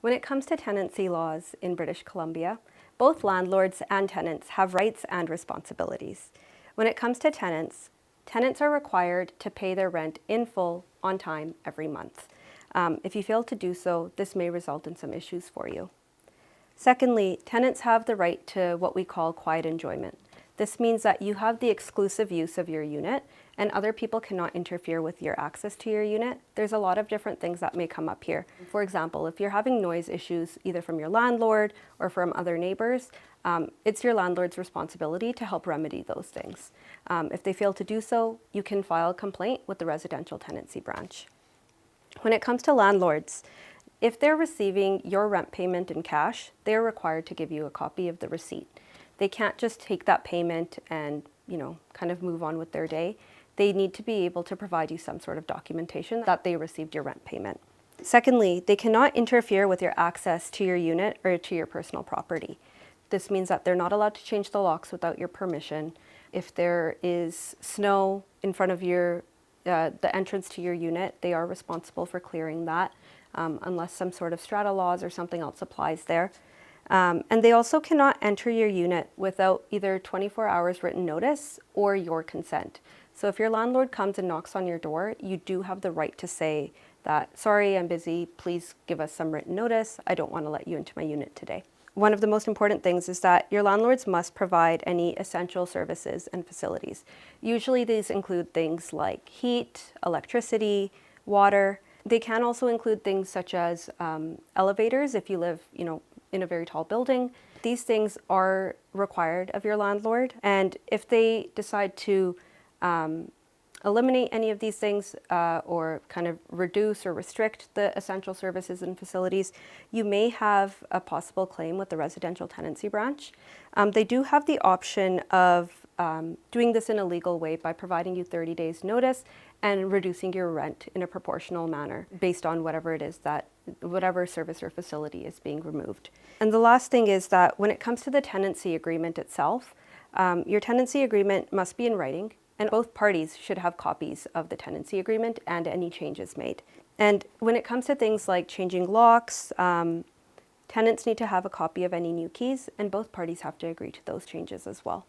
When it comes to tenancy laws in British Columbia, both landlords and tenants have rights and responsibilities. When it comes to tenants, tenants are required to pay their rent in full on time every month. If you fail to do so, this may result in some issues for you. Secondly, tenants have the right to what we call quiet enjoyment. This means that you have the exclusive use of your unit and other people cannot interfere with your access to your unit. There's a lot of different things that may come up here. For example, if you're having noise issues either from your landlord or from other neighbors, it's your landlord's responsibility to help remedy those things. If they fail to do so, you can file a complaint with the residential tenancy branch. When it comes to landlords, if they're receiving your rent payment in cash, they're required to give you a copy of the receipt. They can't just take that payment and, kind of move on with their day. They need to be able to provide you some sort of documentation that they received your rent payment. Secondly, they cannot interfere with your access to your unit or to your personal property. This means that they're not allowed to change the locks without your permission. If there is snow in front of the entrance to your unit, they are responsible for clearing that, unless some sort of strata laws or something else applies there. And they also cannot enter your unit without either 24 hours written notice or your consent. So if your landlord comes and knocks on your door, you do have the right to say that, sorry, I'm busy, please give us some written notice. I don't want to let you into my unit today. One of the most important things is that your landlords must provide any essential services and facilities. Usually these include things like heat, electricity, water. They can also include things such as elevators if you live, in a very tall building. These things are required of your landlord, and if they decide to eliminate any of these things or kind of reduce or restrict the essential services and facilities, you may have a possible claim with the residential tenancy branch. They do have the option of doing this in a legal way by providing you 30 days notice and reducing your rent in a proportional manner based on whatever it is whatever service or facility is being removed. And the last thing is that when it comes to the tenancy agreement itself, your tenancy agreement must be in writing, and both parties should have copies of the tenancy agreement and any changes made. And when it comes to things like changing locks, tenants need to have a copy of any new keys, and both parties have to agree to those changes as well.